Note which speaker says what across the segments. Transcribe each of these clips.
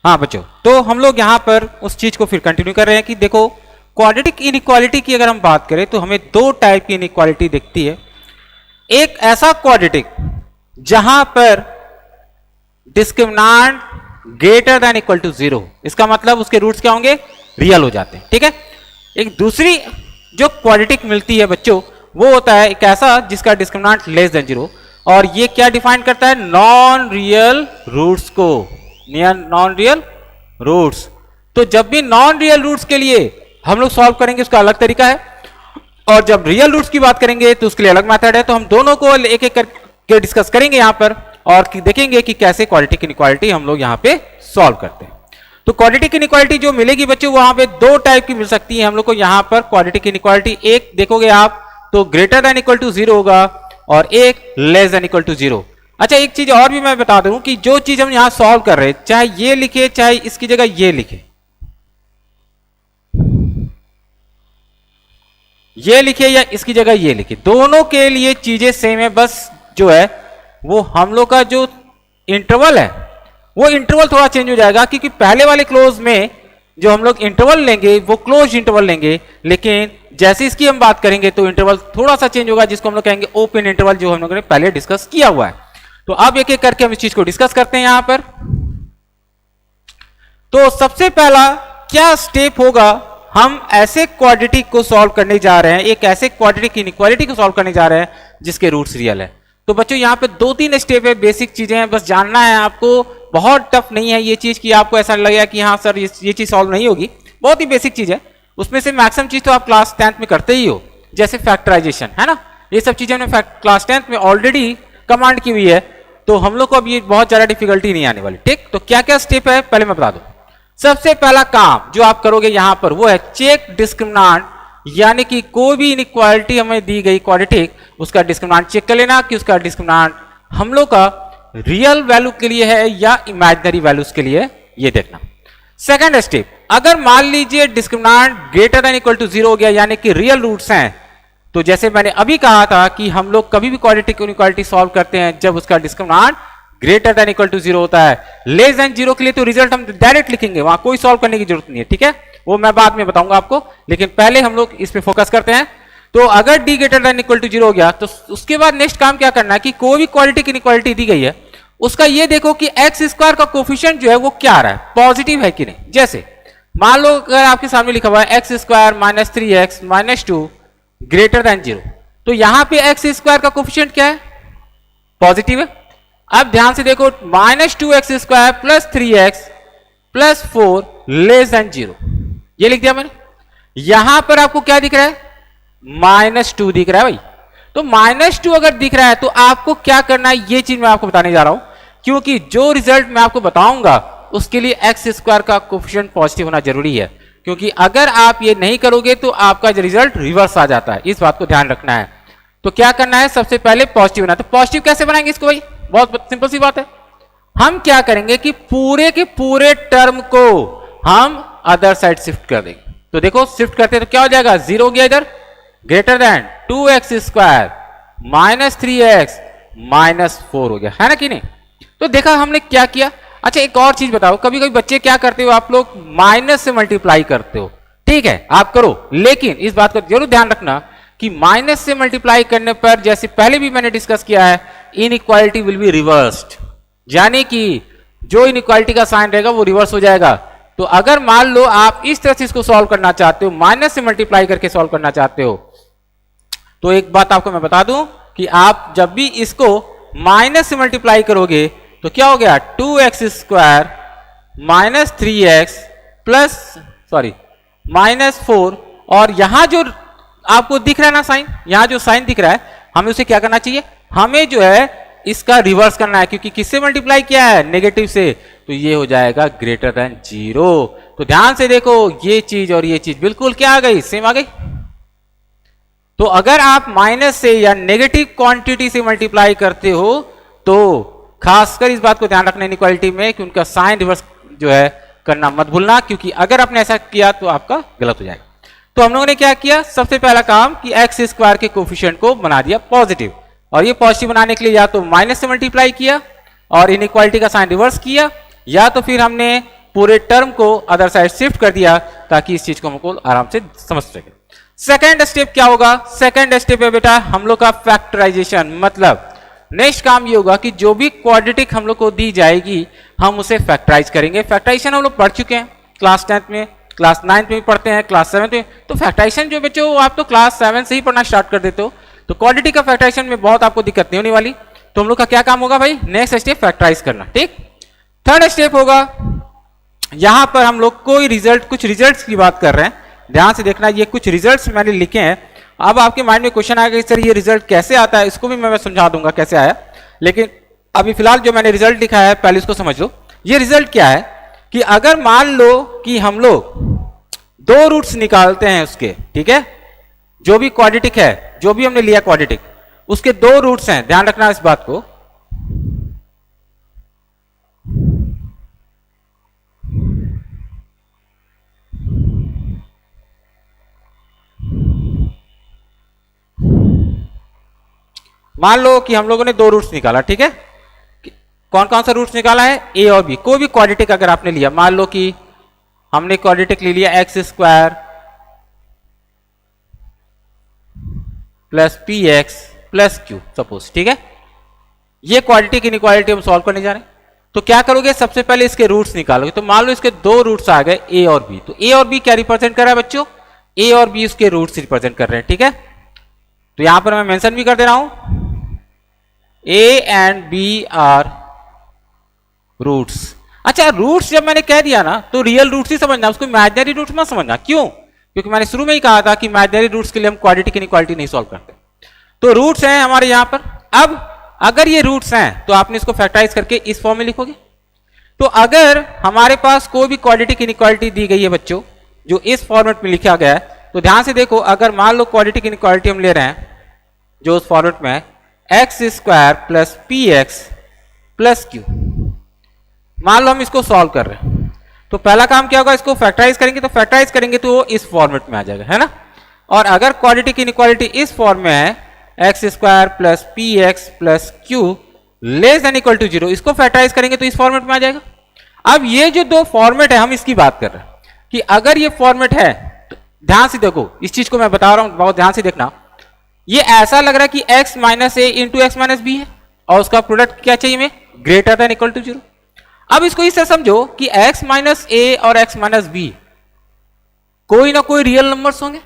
Speaker 1: हाँ बच्चों, तो हम लोग यहाँ पर उस चीज को फिर कंटिन्यू कर रहे हैं कि देखो क्वाड्रेटिक इनइक्वालिटी की अगर हम बात करें तो हमें दो टाइप की इनइक्वालिटी दिखती है। एक ऐसा क्वाड्रेटिक जहां पर डिस्क्रिमिनांट ग्रेटर देन इक्वल टू 0, इसका मतलब उसके रूट्स क्या होंगे, रियल हो जाते हैं, ठीक है। एक दूसरी जो क्वाड्रेटिक मिलती है बच्चों वो होता है एक ऐसा जिसका डिस्क्रिमिनांट लेस देन 0, और ये क्या डिफाइन करता है, नॉन रियल रूट्स को, नॉन रियल रूट्स। तो जब भी नॉन रियल रूट्स के लिए हम लोग सॉल्व करेंगे उसका अलग तरीका है, और जब रियल रूट्स की बात करेंगे तो उसके लिए अलग मेथड है। तो हम दोनों को एक एक करके डिस्कस करेंगे यहां पर और देखेंगे कि कैसे क्वाड्रेटिक इनइक्वालिटी हम लोग यहां पे सॉल्व करते हैं। तो क्वाड्रेटिक इनइक्वालिटी जो मिलेगी बच्चों वहां पे दो टाइप की मिल सकती है हम लोग को यहां पर। क्वाड्रेटिक इनइक्वालिटी एक देखोगे आप तो ग्रेटर देन इक्वल टू 0 होगा और एक लेस देन इक्वल टू 0। अच्छा एक चीज और भी मैं बता दूं कि जो चीज हम यहां सॉल्व कर रहे हैं, चाहे ये लिखे चाहे इसकी जगह ये लिखे, ये लिखे या इसकी जगह ये लिखे, दोनों के लिए चीजें सेम है। बस जो है वो हम लोग का जो इंटरवल है वो इंटरवल थोड़ा चेंज हो जाएगा, क्योंकि पहले वाले क्लोज में जो हम लोग इंटरवल लेंगे वो क्लोज इंटरवल लेंगे, लेकिन जैसे इसकी हम बात करेंगे तो इंटरवल थोड़ा सा चेंज होगा जिसको हम लोग कहेंगे ओपन इंटरवल, जो हम लोगों ने पहले डिस्कस किया हुआ है। तो अब एक एक करके हम इस चीज को डिस्कस करते हैं यहां पर। तो सबसे पहला क्या स्टेप होगा, हम ऐसे क्वाड्रेटिक को सॉल्व करने जा रहे हैं, एक ऐसे क्वाड्रेटिक इनइक्वालिटी को सॉल्व करने जा रहे हैं जिसके रूट्स रियल है। तो बच्चों यहां पे दो तीन स्टेप है, बेसिक चीजें हैं, बस जानना है आपको, बहुत टफ नहीं है ये चीज कि आपको ऐसा लगेगा कि हाँ सर ये चीज सॉल्व नहीं होगी, बहुत ही बेसिक चीज है। उसमें से मैक्सिमम चीज तो आप क्लास 10th में करते ही हो, जैसे फैक्टराइजेशन है ना, ये सब चीजें हमने क्लास 10th में ऑलरेडी कमांड की हुई है, तो हम लोग को अब ये बहुत ज्यादा डिफिकल्टी नहीं आने वाली, ठीक। तो क्या क्या स्टेप है पहले मैं बता दूं। सबसे पहला काम जो आप करोगे यहां पर वो है चेक डिस्क्रिमिनांट, यानी कि कोई भी इनइक्वालिटी हमें दी गई क्वाड्रेटिक, उसका डिस्क्रिमिनांट चेक कर लेना कि उसका डिस्क्रिमिनांट हम लोग का रियल वैल्यू के लिए है या इमेजिनरी वैल्यूज के लिए, ये देखना। सेकंड स्टेप, अगर मान लीजिए डिस्क्रिमिनांट ग्रेटर देन इक्वल टू 0 हो गया, यानी कि रियल रूट्स हैं, तो जैसे मैंने अभी कहा था कि हम लोग कभी भी क्वाड्रेटिक इनइक्वालिटी सॉल्व करते हैं जब उसका डिस्क्रिमिनांट ग्रेटर देन इक्वल टू 0 होता है। लेस देन 0 के लिए तो रिजल्ट हम डायरेक्ट लिखेंगे, वहां कोई सॉल्व करने की जरूरत नहीं है, ठीक है, वो मैं बाद में बताऊंगा आपको, लेकिन पहले हम लोग इस पे फोकस करते हैं। तो अगर D greater than equal to 0 हो गया तो उसके बाद नेक्स्ट काम क्या करना है कि कोई भी क्वाड्रेटिक इनइक्वालिटी दी गई है उसका ये देखो कि एक्स स्क्वायर का कोफिशिएंट जो है वो क्या आ रहा है, पॉजिटिव है कि नहीं। जैसे मान लो अगर आपके सामने लिखा हुआ है x square minus 3x minus 2 greater than 0, तो यहां पे एक्स स्क्वायर का कोफिशिएंट क्या है, पॉजिटिव है। अब ध्यान से देखो minus 2x square plus 3x plus 4 less than 0, ये लिख दिया मैंने। यहां पर आपको क्या दिख रहा है, -2 दिख रहा है भाई। तो -2 अगर दिख रहा है तो आपको क्या करना है, ये चीज मैं आपको बताने जा रहा हूं, क्योंकि जो रिजल्ट मैं आपको बताऊंगा उसके लिए एक्स स्क्वायर का कोफिशिएंट पॉजिटिव होना जरूरी है, क्योंकि अगर आप ये नहीं करोगे तो आपका जो रिजल्ट रिवर्स आ जाता है, इस बात को ध्यान रखना है। तो क्या करना है, सबसे पहले पॉजिटिव होना। तो पॉजिटिव कैसे बनाएंगे इसको भाई, बहुत सिंपल सी बात है, हम क्या करेंगे कि पूरे के पूरे टर्म को हम अदर साइड शिफ्ट कर देंगे। तो देखो शिफ्ट करते हैं तो क्या हो जाएगा, 0 हो गया इधर, greater than 2x square minus 3x minus 4 हो गया, है ना कि नहीं। तो देखा हमने क्या किया। अच्छा एक और चीज बताओ, कभी कभी बच्चे क्या करते हो, आप लोग माइनस से मल्टीप्लाई करते हो, ठीक है आप करो, लेकिन इस बात को जरूर ध्यान रखना कि माइनस से मल्टीप्लाई करने पर, जैसे पहले भी मैंने डिस्कस किया है, इनइक्वालिटी विल बी रिवर्स्ड, यानी कि जो इनइक्वालिटी का साइन रहेगा वो रिवर्स हो जाएगा। तो अगर मान लो आप इस तरह से इसको सॉल्व करना चाहते हो, माइनस से मल्टीप्लाई करके सॉल्व करना चाहते हो, तो एक बात आपको मैं बता दूं कि आप जब भी इसको माइनस से मल्टीप्लाई करोगे तो क्या हो गया, 2x square minus 3x plus minus 4, और यहां जो आपको दिख रहा है ना साइन, यहां जो साइन दिख रहा है, हमें उसे क्या करना चाहिए, हमें जो है इसका रिवर्स करना है, क्योंकि किससे मल्टीप्लाई किया है, नेगेटिव से, तो ये हो जाएगा ग्रेटर देन 0। तो ध्यान से देखो ये चीज और ये चीज बिल्कुल क्या आ गई, सेम आ गई। तो अगर आप माइनस से या नेगेटिव क्वांटिटी से मल्टीप्लाई करते हो तो खासकर इस बात को ध्यान रखना इनइक्वालिटी में कि उनका साइन रिवर्स जो है करना मत भूलना, क्योंकि अगर आपने ऐसा किया तो आपका गलत हो जाएगा। तो हम लोगों ने क्या किया, सबसे पहला काम कि एक्स स्क्वायर के कोफिशिएंट को बना दिया पॉजिटिव, और ये पॉजिटिव बनाने के लिए या तो माइनस से मल्टीप्लाई किया और इनइक्वालिटी का साइन रिवर्स किया, या तो फिर हमने पूरे टर्म को अदर साइड शिफ्ट कर दिया ताकि इस चीज को हमको आराम से समझ सके। सेकेंड स्टेप क्या होगा? सेकेंड स्टेप है बेटा हम लोग का फैक्टराइजेशन। मतलब नेक्स्ट काम ये होगा कि जो भी क्वाड्रेटिक हम लोग को दी जाएगी हम उसे फैक्टराइज करेंगे। फैक्टराइजेशन हम लोग पढ़ चुके हैं क्लास 10th में, क्लास 9th में भी पढ़ते हैं, क्लास 7th में। तो फैक्टराइजेशन जो बच्चों आप तो क्लास 7 से ही पढ़ना स्टार्ट कर देते हो, तो क्वाड्रेटिक का फैक्टराइजेशन में बहुत आपको दिक्कत नहीं होने वाली। तो हम लोग का क्या काम होगा भाई? नेक्स्ट स्टेप फैक्टराइज करना। ठीक, थर्ड स्टेप होगा यहां पर हम लोग कोई रिजल्ट, कुछ रिजल्ट्स की बात कर रहे हैं, ध्यान से देखना। ये कुछ रिजल्ट्स मैंने लिखे हैं। अब आपके माइंड में क्वेश्चन आएगा सर ये रिजल्ट कैसे आता है, इसको भी मैं समझा दूंगा कैसे आया। लेकिन अभी फिलहाल जो मैंने रिजल्ट लिखा है पहले इसको समझ लो। ये रिजल्ट क्या है कि अगर मान लो कि हम लोग दो रूट्स निकालते हैं उसके, ठीक है, जो भी क्वाड्रेटिक है, जो भी हमने लिया क्वाड्रेटिक, उसके दो रूट्स हैं, ध्यान रखना इस बात को। मान लो कि हम लोगों ने दो रूट्स निकाला, ठीक है, कौन कौन सा रूट्स निकाला है? ए और बी। कोई भी क्वाड्रेटिक अगर आपने लिया, मान लो कि हमने क्वाड्रेटिक ले लिया x square plus p x plus Q suppose, ठीक है, ये क्वाड्रेटिक इनइक्वालिटी हम सॉल्व करने जा रहे हैं। तो क्या करोगे? सबसे पहले इसके रूट्स निकालोगे। तो मान लो इसके दो रूट्स आ गए ए और बी। तो ए और बी क्या रिप्रेजेंट कर रहा है बच्चों? ए और बी उसके रूट्स रिप्रेजेंट कर रहे हैं, ठीक है। तो यहां पर मैं मेंशन भी कर दे रहा हूं a and b are roots. अच्छा, रूट्स जब मैंने कह दिया ना तो रियल रूट्स ही समझना, उसको इमेजिनरी रूट्स मत समझना। क्यों? क्योंकि मैंने शुरू में ही कहा था कि इमेजिनरी रूट्स के लिए हम क्वाड्रेटिक इनइक्वालिटी नहीं सॉल्व करते। तो रूट्स हैं हमारे यहां पर। अब अगर ये रूट्स हैं तो आपने इसको फैक्टराइज करके इस फॉर्म में लिखोगे। तो अगर हमारे पास कोई भी क्वाड्रेटिक इनइक्वालिटी दी गई है बच्चों जो इस फॉर्मेट में लिखा गया है, तो ध्यान से देखो, अगर मान लो क्वाड्रेटिक इनइक्वालिटी हम ले रहे हैं जो उस फॉर्मेट में है x square plus p x plus Q, मान लो हम इसको सॉल्व कर रहे हैं, तो पहला काम क्या होगा? इसको फैक्टराइज करेंगे। तो फैक्टराइज करेंगे तो वो इस फॉर्मेट में आ जाएगा, है ना। और अगर क्वाड्रेटिक इनइक्वालिटी इस फॉर्म में है x square plus p x plus q less than equal to 0, इसको फैक्टराइज करेंगे तो इस फॉर्मेट में आ जाएगा। अब ये जो दो फॉर्मेट है हम इसकी बात कर रहे हैं कि अगर ये फॉर्मेट है तो ध्यान से देखो, इस चीज को मैं बता रहा हूं, बहुत ध्यान से देखना। ये ऐसा लग रहा है कि x minus a into x minus b है और उसका प्रोडक्ट क्या चाहिए हमें? Greater than equal to 0। अब इसको इससे समझो कि x माइनस ए और x माइनस बी कोई ना कोई रियल नंबर्स होंगे,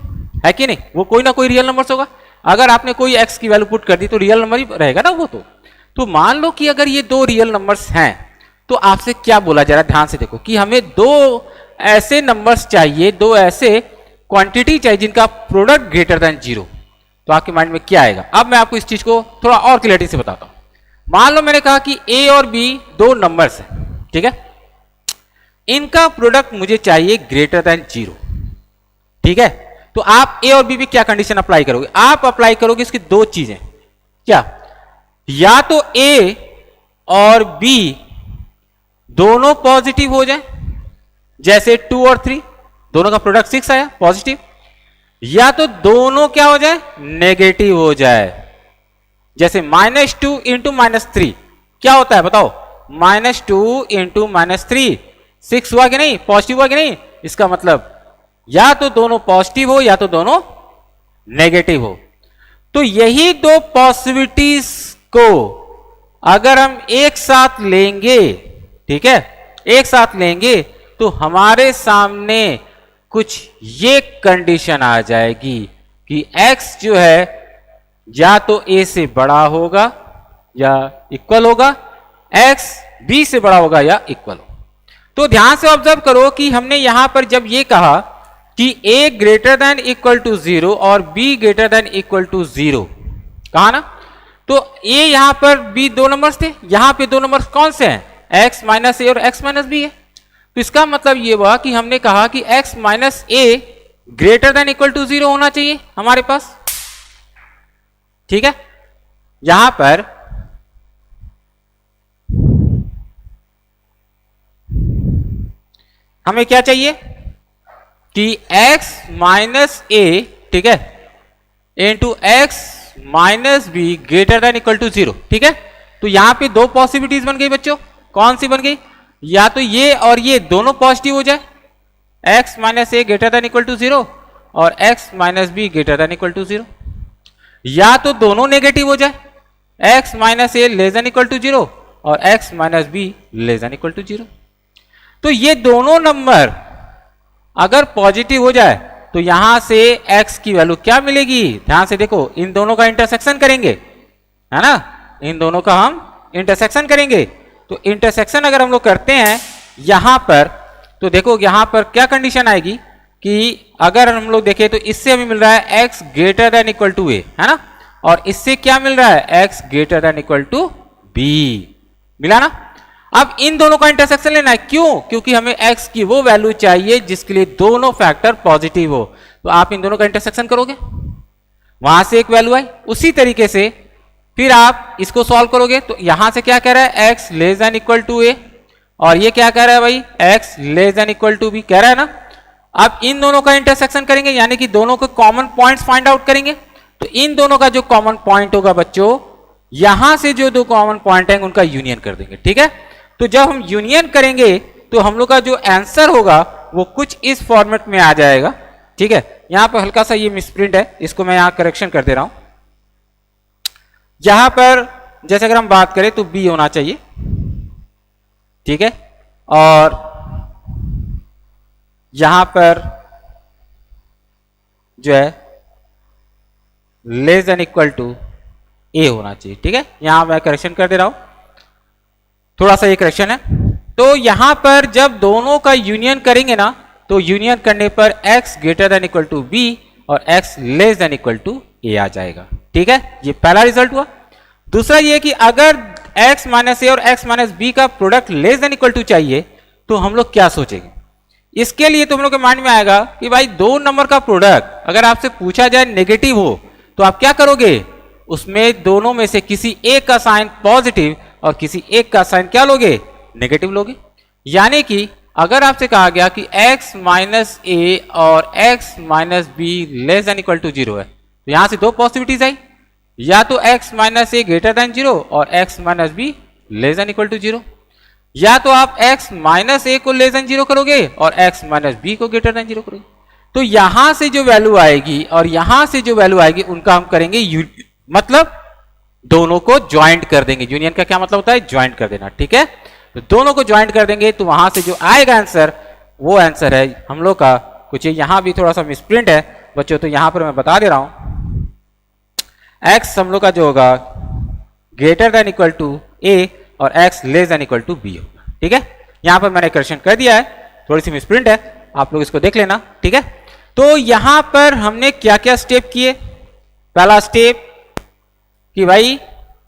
Speaker 1: है कि नहीं? वो कोई ना कोई रियल नंबर्स होगा। अगर आपने कोई x की वैल्यू पुट कर दी तो रियल नंबर ही रहेगा ना वो। तो मान लो कि अगर ये दो रियल नंबर्स हैं तो आपसे क्या बोला जा रहा है? ध्यान से देखो कि हमें दो ऐसे नंबर्स चाहिए, दो ऐसे क्वांटिटी चाहिए जिनका प्रोडक्ट ग्रेटर देन 0। तो आपके माइंड में क्या आएगा? अब मैं आपको इस चीज को थोड़ा और क्लियरिटी से बताता हूं। मान लो मैंने कहा कि a और b दो नंबर्स हैं, ठीक है, इनका प्रोडक्ट मुझे चाहिए ग्रेटर देन 0, ठीक है। तो आप a और b पे क्या कंडीशन अप्लाई करोगे? आप अप्लाई करोगे इसकी दो चीजें, क्या? या तो a और b दोनों पॉजिटिव हो जाए, जैसे 2 और 3 दोनों का प्रोडक्ट 6 आया पॉजिटिव, या तो दोनों क्या हो जाए? नेगेटिव हो जाए, जैसे -2 इंटू -3 क्या होता है बताओ? -2 इंटू -3 6 हुआ कि नहीं? पॉजिटिव हुआ कि नहीं? इसका मतलब या तो दोनों पॉजिटिव हो या तो दोनों नेगेटिव हो। तो यही दो पॉसिबिलिटीज को अगर हम एक साथ लेंगे, ठीक है, एक साथ लेंगे तो हमारे सामने कुछ ये कंडीशन आ जाएगी कि x जो है या तो a से बड़ा होगा या इक्वल होगा, x b से बड़ा होगा या इक्वल होगा। तो ध्यान से ऑब्जर्व करो कि हमने यहां पर जब ये कहा कि a greater than equal to 0 और b greater than equal to 0 कहा ना, तो a यहां पर b दो नंबर्स थे, यहां पे दो नंबर्स कौन से हैं? x माइनस ए और x माइनस बी है। तो इसका मतलब ये हुआ कि हमने कहा कि x minus a greater than equal to 0 होना चाहिए हमारे पास, ठीक है। यहां पर हमें क्या चाहिए कि x माइनस ए, ठीक है, into x minus b greater than equal to 0, ठीक है। तो यहां पे दो पॉसिबिलिटीज बन गई बच्चों, कौन सी बन गई? या तो ये और ये दोनों पॉजिटिव हो जाए, x minus a greater than equal to 0 और x minus b greater than equal to 0, या तो दोनों नेगेटिव हो जाए, x minus a less than equal to 0 और x minus b less than equal to 0। तो ये दोनों नंबर अगर पॉजिटिव हो जाए तो यहां से x की वैल्यू क्या मिलेगी, ध्यान से देखो, इन दोनों का इंटरसेक्शन करेंगे, है ना, इन दोनों का हम इंटरसेक्शन करेंगे। तो इंटरसेक्शन अगर हम लोग करते हैं यहां पर, तो देखो यहां पर क्या कंडीशन आएगी कि अगर हम लोग देखें तो इससे हमें मिल रहा है x greater than equal to a, है ना, और इससे क्या मिल रहा है x greater than equal to b, मिला ना। अब इन दोनों का इंटरसेक्शन लेना है, क्यों, क्योंकि हमें x की वो वैल्यू चाहिए जिसके लिए दोनों फैक्टर पॉजिटिव हो। तो आप इन दोनों का इंटरसेक्शन करोगे, वहां से एक वैल्यू आई, उसी तरीके से फिर आप इसको सॉल्व करोगे। तो यहां से क्या कह रहा है, x less than equal to a, और ये क्या कह रहा है भाई, x less than equal to b कह रहा है ना। अब इन दोनों का इंटरसेक्शन करेंगे, यानी कि दोनों के कॉमन पॉइंट्स फाइंड आउट करेंगे। तो इन दोनों का जो कॉमन पॉइंट होगा बच्चों, यहां से जो दो कॉमन पॉइंट हैं उनका यूनियन कर देंगे, ठीक है। तो जब हम यूनियन करेंगे तो हम लोग का जो आंसर होगा वो कुछ इस फॉर्मेट में आ जाएगा, ठीक है। यहां पर हल्का सा ये मिसप्रिंट है, इसको मैं यहां करेक्शन कर दे रहा हूं। यहां पर जैसे अगर हम बात करें तो b होना चाहिए, ठीक है, और यहां पर जो है less than equal to a होना चाहिए, ठीक है। यहां मैं करेक्शन कर दे रहा हूं, थोड़ा सा ये करेक्शन है। तो यहां पर जब दोनों का यूनियन करेंगे ना, तो यूनियन करने पर x greater than equal to b और x less than equal to a आ जाएगा, ठीक है। ये पहला रिजल्ट हुआ। दूसरा ये कि अगर x माइनस ए और x माइनस बी का product less than equal to चाहिए तो हम लोग क्या सोचेंगे। इसके लिए तुम लोग के माइंड में आएगा कि भाई दो नंबर का प्रोडक्ट अगर आपसे पूछा जाए नेगेटिव हो तो आप क्या करोगे, उसमें दोनों में से किसी एक का साइन पॉजिटिव और किसी एक का साइन क्या लोगे, नेगेटिव लोगे। यानी कि अगर आपसे कहा गया कि x माइनस ए और x minus b less than equal to 0 है, तो यहां से दो पॉसिबिलिटीज आई, या तो x minus a greater than 0 और x minus b less than equal to 0, या तो आप x माइनस ए को लेस देन 0 करोगे और x माइनस बी को ग्रेटर देन 0 करोगे। तो यहां से जो वैल्यू आएगी और यहां से जो वैल्यू आएगी उनका हम करेंगे मतलब दोनों को ज्वाइंट कर देंगे। यूनियन का क्या मतलब होता है, ज्वाइंट कर देना, ठीक है। तो दोनों को ज्वाइंट कर देंगे तो वहां से जो आएगा आंसर वो आंसर है हम लोग का कुछ। यहां भी थोड़ा सा मिसप्रिंट है बच्चों, तो यहां पर मैं बता दे रहा हूं, x हम लोग का जो होगा greater than equal to a और x less than equal to b होगा, ठीक है। यहां पर मैंने करेक्शन कर दिया है, थोड़ी सी मिसप्रिंट है, आप लोग इसको देख लेना, ठीक है। तो यहां पर हमने क्या क्या स्टेप किए, पहला स्टेप कि भाई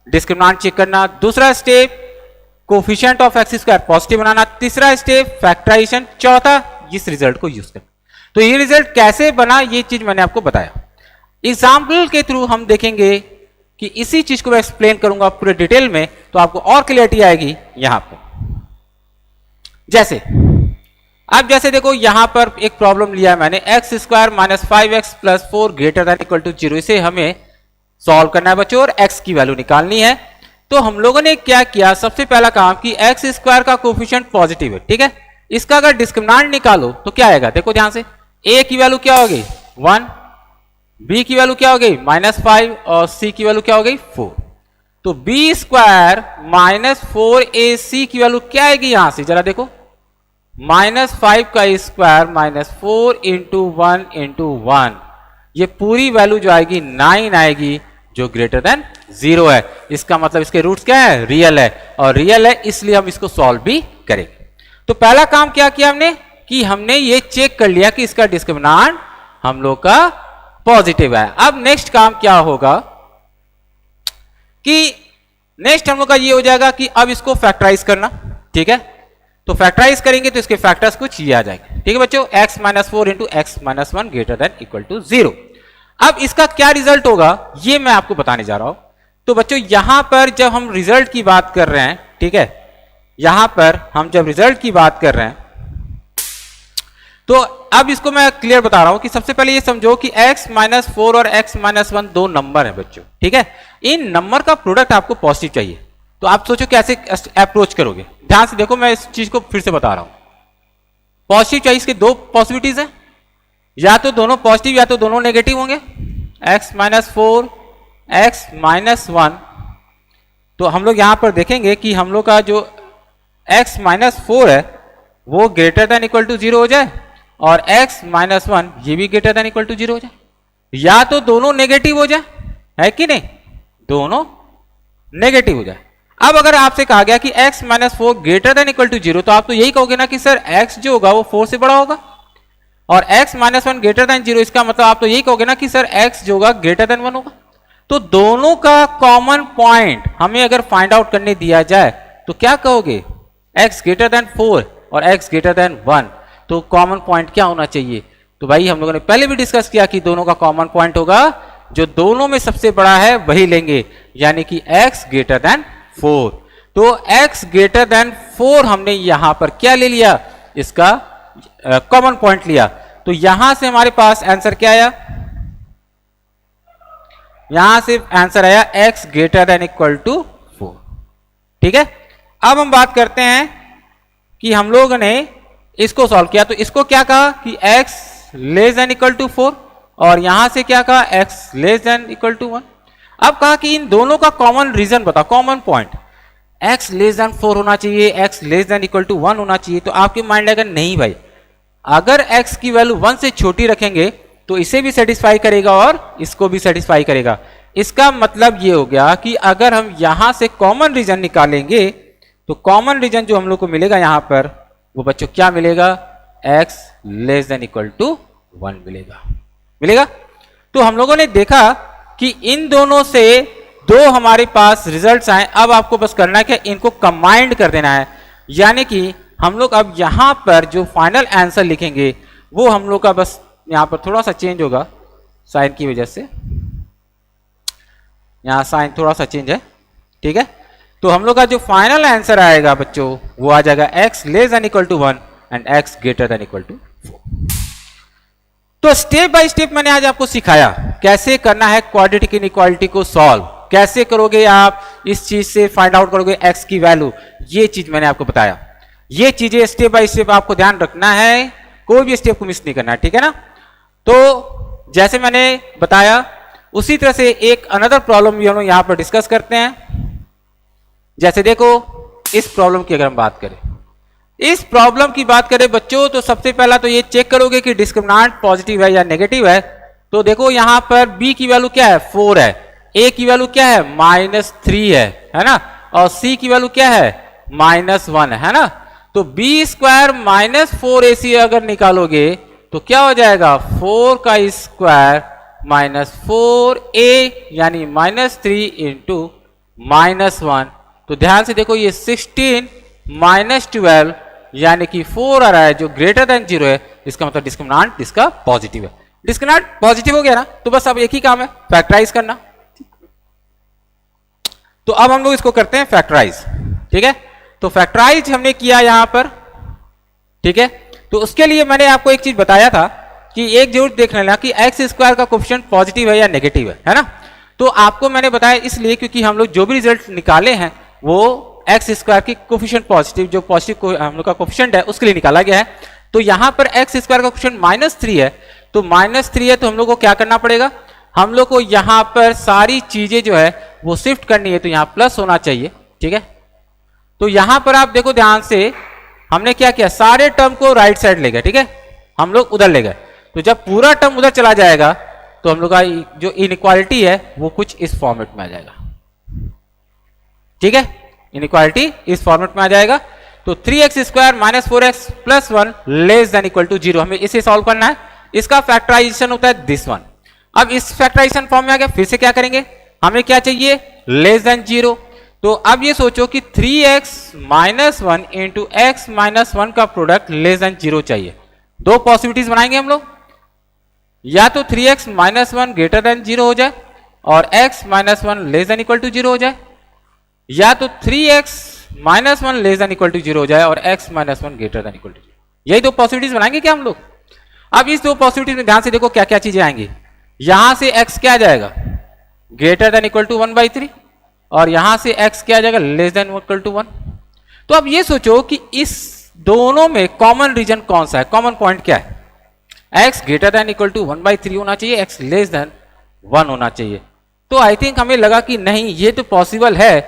Speaker 1: डिस्क्रिमिनेंट चेक करना, दूसरा step coefficient of x square positive बनाना, तीसरा स्टेप फैक्टराइजेशन, चौथा इस रिजल्ट को यूज करना। तो ये रिजल्ट कैसे बना ये चीज मैंने आपको बताया। एग्जाम्पल के थ्रू हम देखेंगे कि इसी चीज को मैं एक्सप्लेन करूंगा पूरे डिटेल में, तो आपको और क्लियरिटी आएगी यहां पर। जैसे अब जैसे देखो यहां पर एक प्रॉब्लम लिया है मैंने, x square minus 5x plus 4 greater than equal to 0, इसे हमें सॉल्व करना है बच्चों और x की वैल्यू निकालनी है। तो हम लोगों ने क्या किया, सबसे पहला काम कि एक्स स्क्वायर का कोफिशिएंट पॉजिटिव है, ठीक है। इसका अगर डिस्क्रिमिनेंट निकालो तो क्या आएगा, देखो ध्यान से, a की वैल्यू क्या हो गई 1, b की वैल्यू क्या हो गई -5 और c की वैल्यू क्या हो गई 4। तो b स्क्वायर माइनस 4ac की वैल्यू क्या आएगी, यहां से जरा देखो, -5 का स्क्वायर -4 इंटू 1 इंटू 1, ये पूरी वैल्यू जो आएगी 9 आएगी, जो ग्रेटर देन 0 है। इसका मतलब इसके रूट्स क्या है, रियल है, और रियल है इसलिए हम इसको सॉल्व भी करेंगे। तो पहला काम क्या किया हमने कि हमने ये चेक कर लिया कि इसका डिस्क्रिमिनेंट हम लोग का पॉजिटिव है। अब नेक्स्ट काम क्या होगा कि नेक्स्ट हम लोग का ये हो जाएगा कि अब इसको फैक्टराइज करना, ठीक है। तो फैक्टराइज करेंगे तो इसके फैक्टर्स कुछ ये आ जाएंगे, ठीक है बच्चों, x minus 4 into x minus 1 greater than equal to 0। अब इसका क्या रिजल्ट होगा ये मैं आपको बताने जा रहा हूं। तो बच्चों यहां पर जब हम रिजल्ट की बात कर रहे हैं, ठीक है, यहां पर हम जब रिजल्ट की बात कर रहे हैं तो अब इसको मैं क्लियर बता रहा हूं कि सबसे पहले ये समझो कि x माइनस 4 और x माइनस 1 दो नंबर है बच्चों, ठीक है। इन नंबर का प्रोडक्ट आपको पॉजिटिव चाहिए, तो आप सोचो कैसे अप्रोच करोगे। ध्यान से देखो, मैं इस चीज को फिर से बता रहा हूं। पॉजिटिव चॉइस के दो पॉसिबिलिटीज हैं, या तो दोनों पॉजिटिव या तो दोनों नेगेटिव होंगे, x माइनस 4 x माइनस 1। तो हम लोग यहां पर देखेंगे कि हम लोग का जो x माइनस 4 है वो ग्रेटर देन इक्वल टू 0 हो जाए और x माइनस 1 ये भी ग्रेटर देन इक्वल टू 0 हो जाए, या तो दोनों नेगेटिव हो जाए, है कि नहीं, दोनों नेगेटिव हो जाए। अब अगर आपसे कहा गया कि x minus 4 greater than equal to 0, तो आप तो यही कहोगे ना कि सर x जो होगा वो 4 से बड़ा होगा, और x माइनस 1 ग्रेटर देन 0, इसका मतलब आप तो यही कहोगे ना कि सर x जो होगा ग्रेटर देन 1 होगा। तो दोनों का कॉमन पॉइंट हमें अगर फाइंड आउट करने दिया जाए तो क्या कहोगे, x ग्रेटर देन 4 और x ग्रेटर देन 1, तो कॉमन पॉइंट क्या होना चाहिए। तो भाई हम लोगों ने पहले भी डिस्कस किया कि दोनों का कॉमन पॉइंट होगा जो दोनों में सबसे बड़ा है वही लेंगे, यानी कि x ग्रेटर देन 4। तो x ग्रेटर देन 4 हमने यहां पर क्या ले लिया, इसका कॉमन पॉइंट लिया। तो यहां से हमारे पास आंसर क्या आया, यहां से आंसर आया x greater than equal to 4। ठीक है, अब हम बात करते हैं कि हम लोगों ने इसको सॉल्व किया, तो इसको क्या कहा कि x less than equal to 4, और यहां से क्या कहा x less than equal to 1। अब कहा कि इन दोनों का कॉमन रीजन बताओ, common point x less than 4 होना चाहिए, x less than equal to 1 होना चाहिए। तो आपके माइंड आएगा नहीं भाई, अगर x की वैल्यू 1 से छोटी रखेंगे तो इसे भी सेटिस्फाई करेगा और इसको भी सेटिस्फाई करेगा। इसका मतलब ये हो गया कि अगर हम यहां से कॉमन रीजन निकालेंगे तो कॉमन रीजन जो हम लोग को मिलेगा यहां पर, वो बच्चों क्या मिलेगा, x less than equal to 1 मिलेगा। तो हम लोगों ने देखा कि इन दोनों से दो हमारे पास रिजल्ट्स आए। अब आपको बस करना है कि इनको कंबाइंड कर देना है, यानी कि हम लोग अब यहां पर जो फाइनल आंसर लिखेंगे वो हम लोग का बस यहां पर थोड़ा सा चेंज होगा साइन की वजह से, यहां साइन थोड़ा सा चेंज है। ठीक है, तो हम लोग का जो फाइनल आंसर आएगा बच्चों वो आ जाएगा x less than equal to 1 and x greater than equal to 4। तो स्टेप बाय स्टेप मैंने आज आपको सिखाया कैसे करना है क्वाड्रेटिक इनइक्वालिटी को सॉल्व, कैसे करोगे आप इस चीज से फाइंड आउट करोगे x की वैल्यू, ये चीज मैंने आपको बताया। ये चीजें स्टेप बाय स्टेप आपको ध्यान रखना है, कोई भी स्टेप को मिस नहीं करना है, ठीक है ना। तो जैसे मैंने बताया उसी तरह से एक अनदर प्रॉब्लम भी हम लोग यहां पर डिस्कस करते हैं। जैसे देखो इस प्रॉब्लम की अगर हम बात करें, इस प्रॉब्लम की बात करें बच्चों, तो सबसे पहला तो ये चेक करोगे कि डिस्क्रिमिनेंट पॉजिटिव है या नेगेटिव है। तो देखो यहां पर b की वैल्यू क्या है, 4 है, a की वैल्यू क्या है, -3 है ना, और c की वैल्यू क्या है, -1 है ना। तो b स्क्वायर -4ac अगर निकालोगे तो क्या हो जाएगा, 4 का स्क्वायर -4a यानी -3 इंटू -1। तो ध्यान से देखो ये 16 -12 यानी कि 4 आ रहा है जो ग्रेटर देन 0 है, इसका मतलब डिस्क्रिमिनेंट इसका पॉजिटिव है। डिस्क्रिमिनेंट पॉजिटिव हो गया ना, तो बस अब एक ही काम है फैक्टराइज करना। तो अब हम लोग इसको करते हैं फैक्टराइज, ठीक है। तो फैक्टराइज हमने किया यहां पर, ठीक है। तो उसके लिए मैंने आपको एक चीज बताया था कि एक जरूर देख लेना कि एक्स स्क्वायर का कोएफिशिएंट पॉजिटिव है या नेगेटिव है ना। तो आपको मैंने बताया इसलिए क्योंकि हम लोग जो भी रिजल्ट निकाले हैं वो एक्स स्क्वायर की कोएफिशिएंट पॉजिटिव, जो पॉजिटिव हम लोग का कोएफिशिएंट है उसके लिए निकाला गया है। तो यहां पर एक्स स्क्वायर का कोएफिशिएंट -3 है, तो -3 है तो हम लोग को क्या करना पड़ेगा, हम लोग को यहां पर सारी चीजें जो है वो शिफ्ट करनी है, तो यहां प्लस होना चाहिए, ठीक है। तो यहां पर आप देखो ध्यान से, हमने क्या किया, सारे टर्म को राइट साइड ले गए, ठीक है, हम लोग उधर ले गए। तो जब पूरा टर्म उधर चला जाएगा तो हम लोग का जो इनइक्वालिटी है वो कुछ इस फॉर्मेट में आ जाएगा, ठीक है, इनइक्वालिटी इस फॉर्मेट में आ जाएगा। तो 3x square -4x plus 1 less than equal to 0, हमें इसे सॉल्व करना है। इसका फैक्टराइजेशन होता है दिस वन। अब इस फैक्टराइजेशन फॉर्म में आ गया, फिर से क्या करेंगे, हमें क्या चाहिए, लेस देन 0। तो अब ये सोचो कि 3x - 1 इंटू x - 1 का प्रोडक्ट लेस देन 0 चाहिए। दो पॉसिबिलिटीज बनाएंगे हम लोग, या तो 3x - 1 ग्रेटर देन 0 हो जाए और x - 1 less than equal to 0 हो जाए, या तो 3x - 1 less than equal to 0 हो जाए और x - 1 greater than equal to 0। यही दो पॉसिबिलिटीज बनाएंगे क्या हम लोग। अब इस दो पॉसिबिलिटीज में ध्यान से देखो क्या क्या चीजें आएंगी। यहां से x क्या आ जाएगा, ग्रेटर देन इक्वल टू 1/3, और यहां से x क्या आ जाएगा लेस देन इक्वल टू 1। तो अब ये सोचो कि इस दोनों में कॉमन रीजन कौन सा है, कॉमन पॉइंट क्या है? x greater than equal to 1/3 होना चाहिए, x लेस देन 1 होना चाहिए। तो आई थिंक हमें लगा कि नहीं ये तो पॉसिबल है,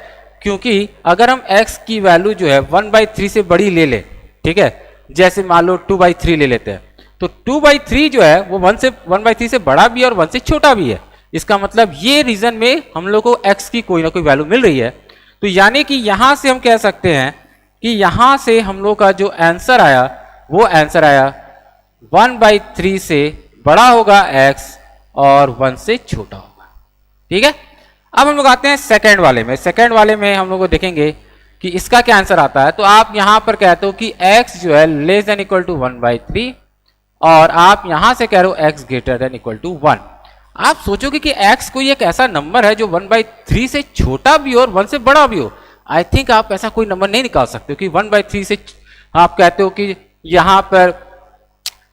Speaker 1: क्योंकि अगर हम x की वैल्यू जो है 1/3 से बड़ी ले ले, ठीक है, जैसे मान लो 2/3 ले लेते हैं, तो 2/3 जो है वो 1/3 से बड़ा भी है और 1 से छोटा भी है। इसका मतलब ये रीजन में हम लोग को x की कोई ना कोई वैल्यू मिल रही है। तो यानी कि यहां से हम कह सकते हैं कि यहां से हम लोग का जो आंसर आया वो आंसर आया 1/3 से बड़ा होगा x और 1 से छोटा होगा। ठीक है, अब हम लोग आते हैं सेकंड वाले में। सेकंड वाले में हम लोग को देखेंगे कि इसका क्या आंसर आता है। तो आप यहां पर कहते हो कि x जो है लेस देन इक्वल टू 1/3 और आप यहां से कह रहे हो x greater than equal to 1। आप सोचोगे कि x कोई एक ऐसा नंबर है जो 1/3 से छोटा भी हो और 1 से बड़ा भी हो। आई थिंक आप ऐसा कोई नंबर नहीं निकाल सकते हो कि 1/3 से आप कहते हो कि यहां पर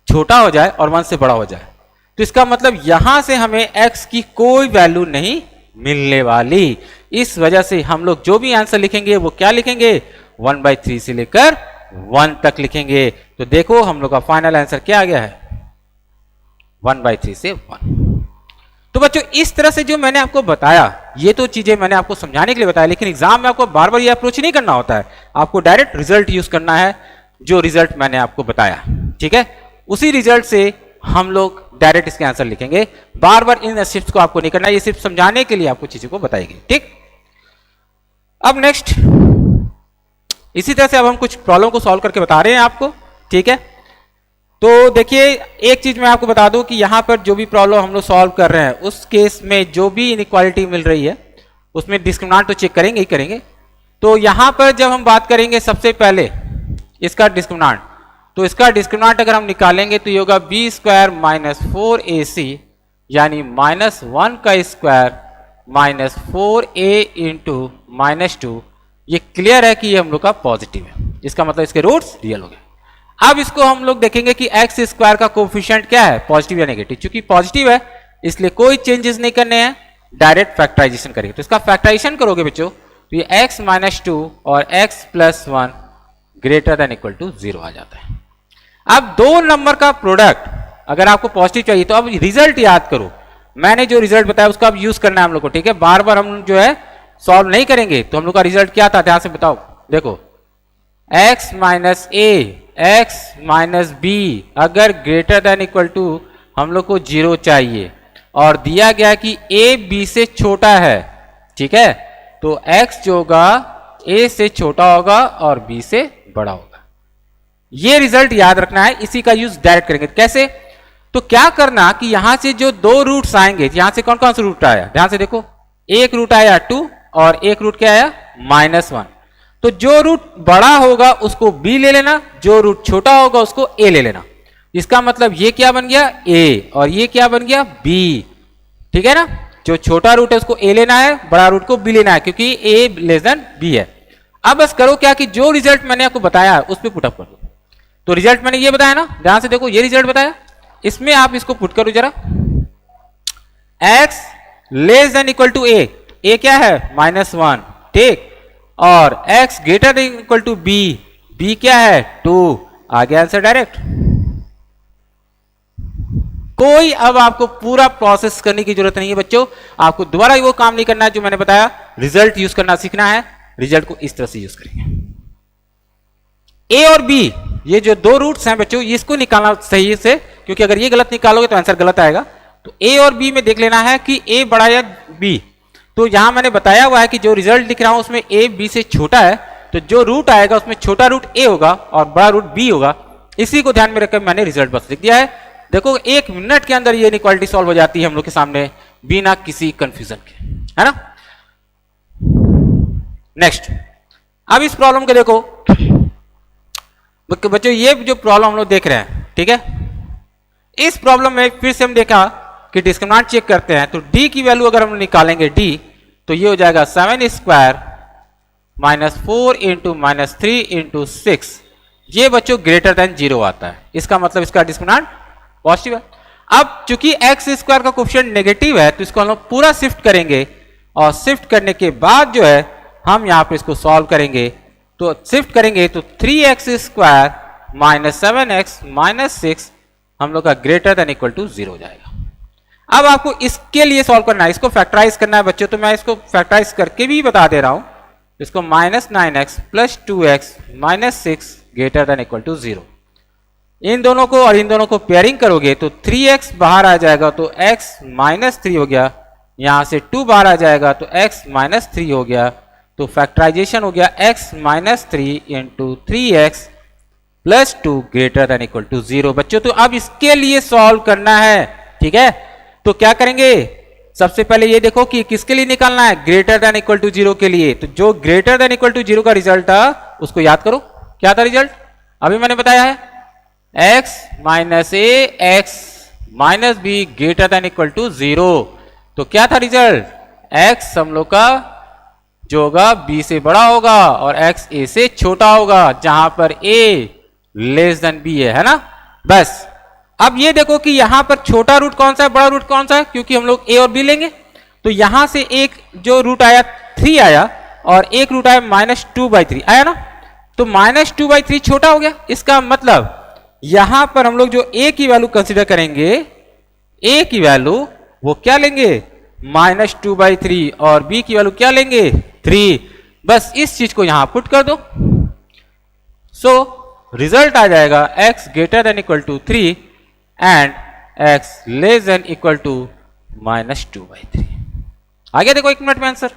Speaker 1: छोटा हो जाए और 1 से बड़ा हो जाए। तो इसका मतलब यहां से हमें x की कोई वैल्यू नहीं मिलने वाली। इस वजह से हम लोग जो भी आंसर लिखेंगे वो क्या लिखेंगे 1/3 से लेकर 1 तक लिखेंगे। तो देखो हम लोग का फाइनल आंसर क्या आ गया है 1/3 से 1। तो बच्चों इस तरह से जो मैंने आपको बताया ये तो चीजें मैंने आपको समझाने के लिए बताया, लेकिन एग्जाम में आपको बार बार ये अप्रोच नहीं करना होता है, आपको डायरेक्ट रिजल्ट यूज करना है जो रिजल्ट मैंने आपको बताया। ठीक है, उसी रिजल्ट से हम लोग डायरेक्ट इसके आंसर लिखेंगे। बार बार इन स्टेप्स को आपको नहीं करना, ये सिर्फ समझाने के लिए आपको चीजों को बताएगी। ठीक, अब नेक्स्ट इसी तरह से अब हम कुछ प्रॉब्लम को सॉल्व करके बता रहे हैं आपको। ठीक है, तो देखिए एक चीज मैं आपको बता दूं कि यहां पर जो भी प्रॉब्लम हम लोग सॉल्व कर रहे हैं उस केस में जो भी इनइक्वालिटी मिल रही है उसमें डिस्क्रिमिनेंट तो चेक करेंगे ही करेंगे। तो यहां पर जब हम बात करेंगे सबसे पहले इसका डिस्क्रिमिनेंट, तो इसका डिस्क्रिमिनेंट अगर हम निकालेंगे तो ये होगा b² - 4ac यानी -1 का स्क्वायर -4a इंटू -2। ये क्लियर है कि ये हम लोग का पॉजिटिव है, इसका मतलब इसके रूट्स रियल हो गए। अब इसको हम लोग देखेंगे कि एक्स स्क्वायर का कोफिशिएंट क्या है, पॉजिटिव या नेगेटिव। चूंकि पॉजिटिव है इसलिए कोई चेंजेस नहीं करने हैं, डायरेक्ट फैक्टराइजेशन करेंगे। तो इसका फैक्टराइजेशन करोगे बच्चों तो ये x - 2 और x + 1 greater than equal to 0 आ जाता है। अब दो नंबर का प्रोडक्ट अगर आपको पॉजिटिव चाहिए तो अब रिजल्ट याद करो, मैंने जो रिजल्ट बताया उसका अब यूज करना है हम लोग को। ठीक है, बार बार हम जो है सॉल्व नहीं करेंगे। तो हम लोग का रिजल्ट क्या था ध्यान से बताओ, देखो x - a x - b अगर ग्रेटर देन इक्वल टू हम लोग को 0 चाहिए और दिया गया कि a b से छोटा है। ठीक है, तो x जो होगा a से छोटा होगा और b से बड़ा होगा। ये रिजल्ट याद रखना है, इसी का यूज डायरेक्ट करेंगे। कैसे, तो क्या करना कि यहां से जो दो रूट्स आएंगे, यहां से कौन कौन सा रूट आया ध्यान से देखो, एक रूट आया 2 और एक रूट क्या आया -1। तो जो रूट बड़ा होगा उसको b ले लेना, जो रूट छोटा होगा उसको a ले लेना। इसका मतलब ये क्या बन गया a और ये क्या बन गया b। ठीक है ना, जो छोटा रूट है उसको a लेना है, बड़ा रूट को b लेना है, क्योंकि a लेस देन b है। अब बस करो क्या कि जो रिजल्ट मैंने आपको बताया उस पर पुटअप कर दो। तो रिजल्ट मैंने ये बताया ना, ध्यान से देखो ये रिजल्ट बताया, इसमें आप इसको पुट करो जरा। x less than equal to a क्या है -1, ठीक, और x greater than equal to b क्या है 2। आ गया आंसर डायरेक्ट। कोई अब आपको पूरा प्रोसेस करने की जरूरत नहीं है बच्चों, आपको दोबारा वो काम नहीं करना है जो मैंने बताया, रिजल्ट यूज करना सीखना है। रिजल्ट को इस तरह से यूज करेंगे। a और b ये जो दो रूट्स हैं बच्चों इसको निकालना सही से, क्योंकि अगर ये गलत निकालोगे तो आंसर गलत आएगा। तो a और b में देख लेना है कि a बड़ा या b। तो यहां मैंने बताया हुआ है कि जो रिजल्ट लिख रहा हूं उसमें a b से छोटा है, तो जो रूट आएगा उसमें छोटा रूट a होगा और बड़ा रूट b होगा। इसी को ध्यान में रखकर मैंने रिजल्ट बस लिख दिया है। देखो 1 मिनट के अंदर ये इनइक्वालिटी सॉल्व हो जाती है हम लोग के सामने बिना किसी कंफ्यूजन के, है ना। नेक्स्ट, अब इस प्रॉब्लम को देखो बच्चों, ये जो प्रॉब्लम हम लोग देख रहे हैं, ठीक है, इस प्रॉब्लम में फिर से हम देखा कि डिस्क्रिमिनेंट चेक करते हैं। तो d की वैल्यू अगर हम निकालेंगे d तो ये हो जाएगा 7² -4 इंटू -3 इंटू 6। ये बच्चों ग्रेटर देन 0 आता है, इसका मतलब इसका डिस्क्रिमिनेंट पॉजिटिव है। अब चूंकि x² का कोफिशिएंट नेगेटिव है तो इसको हम लोग पूरा शिफ्ट करेंगे और शिफ्ट करने के बाद जो है हम यहां पे इसको सॉल्व करेंगे। तो शिफ्ट करेंगे तो 3x square minus 7x minus 6 हम लोग का ग्रेटर देन इक्वल टू 0 हो जाएगा। अब आपको इसके लिए सॉल्व करना है, इसको फैक्टराइज करना है बच्चों, तो मैं इसको फैक्टराइज करके भी बता दे रहा हूं। इसको minus 9x plus 2x minus 6 greater than equal to 0, इन दोनों को और इन दोनों को पेयरिंग करोगे तो 3x बाहर आ जाएगा तो x माइनस 3 हो गया, यहां से 2 बाहर आ जाएगा तो x माइनस 3 हो गया। तो फैक्टराइजेशन हो गया x minus 3 into 3x plus 2 greater than equal to 0। बच्चों तो अब इसके लिए सॉल्व करना है, ठीक है। तो क्या करेंगे, सबसे पहले ये देखो कि किसके लिए निकालना है, ग्रेटर देन इक्वल टू 0 के लिए। तो जो ग्रेटर देन इक्वल टू 0 का रिजल्ट था उसको याद करो, क्या था रिजल्ट, अभी मैंने बताया है, x minus a x minus b greater than equal to 0। तो क्या था रिजल्ट, x हम लोग का जो होगा b से बड़ा होगा और x a से छोटा होगा, जहां पर a लेस देन b है ना। बस अब ये देखो कि यहां पर छोटा रूट कौन सा है, बड़ा रूट कौन सा है, क्योंकि हम लोग a और b लेंगे। तो यहां से एक जो रूट आया 3 आया और एक रूट आया माइनस 2/3 आया ना, तो माइनस 2/3 छोटा हो गया। इसका मतलब यहां पर हम लोग जो a की वैल्यू कंसीडर करेंगे, a की वैल्यू वो क्या लेंगे, माइनस 2/3 और b की वैल्यू क्या लेंगे, 3। बस इस चीज को यहां पुट कर दो। सो रिजल्ट आ जाएगा x greater than equal to 3 and x less than equal to minus 2/3। आगे देखो 1 मिनट में आंसर,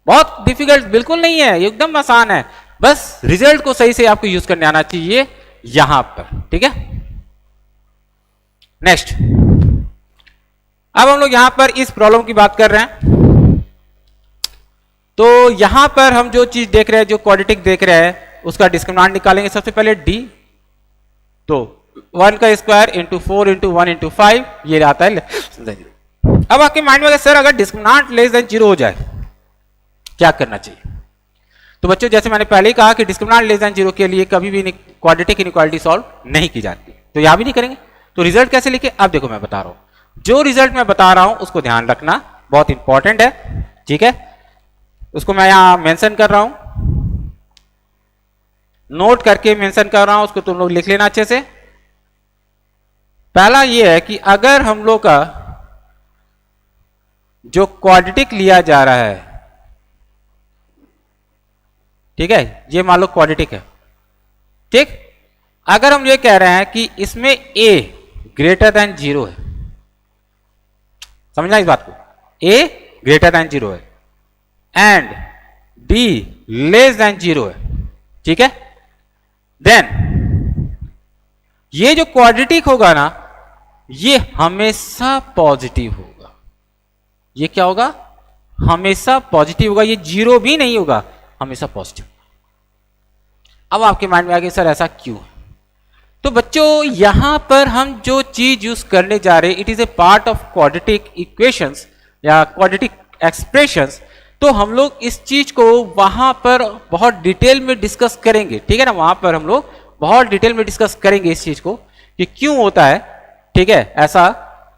Speaker 1: बहुत डिफिकल्ट बिल्कुल नहीं है, एकदम आसान है, बस रिजल्ट को सही से आपको यूज करने आना चाहिए यहां पर, ठीक है। नेक्स्ट, अब हम लोग यहां पर इस प्रॉब्लम की बात कर रहे हैं। तो यहां पर हम जो चीज देख रहे हैं, जो क्वाड्रेटिक देख रहे हैं, उसका डिस्क्रिमिनेंट निकालेंगे। सबसे पहले d, तो 1 का स्क्वायर इंटू 4 इंटू 1 इंटू 5 ये आता है। अब आपके माइंड में सर अगर डिस्क्रिमिनेंट लेस देन 0 हो जाए क्या करना चाहिए, तो बच्चों जैसे मैंने पहले ही कहा कि डिस्क्रिमिनेंट लेस देन 0 के लिए कभी भी क्वाड्रेटिक इनइक्वालिटी सॉल्व नहीं की जाती, तो यहां भी नहीं करेंगे। तो रिजल्ट कैसे लिखे, अब देखो मैं बता रहा हूं, जो रिजल्ट मैं बता रहा हूं उसको ध्यान रखना, बहुत इंपॉर्टेंट है, ठीक है। उसको मैं यहां मेंशन कर रहा हूं, नोट करके मेंशन कर रहा हूं, उसको तुम लोग लिख लेना अच्छे से। पहला ये है कि अगर हम लोग का जो क्वाड्रेटिक लिया जा रहा है, ठीक है, ये मान लो क्वाड्रेटिक है, ठीक। अगर हम ये कह रहे हैं कि इसमें a ग्रेटर देन 0 है, समझना इस बात को, a ग्रेटर देन 0 है एंड b लेस देन 0 है, ठीक है, देन ये जो क्वाड्रेटिक होगा ना, ये हमेशा पॉजिटिव होगा। ये क्या होगा, हमेशा पॉजिटिव होगा, ये 0 भी नहीं होगा, हमेशा पॉजिटिव। अब आपके माइंड में आ गया सर ऐसा क्यों है, तो बच्चों यहां पर हम जो चीज यूज करने जा रहे हैं, it is a part of quadratic equations या क्वाड्रेटिक एक्सप्रेशंस। तो हम लोग इस चीज को वहां पर बहुत डिटेल में डिस्कस करेंगे, ठीक है ना, वहां पर हम लोग बहुत डिटेल में डिस्कस करेंगे इस चीज को कि क्यों होता है, ठीक है, ऐसा।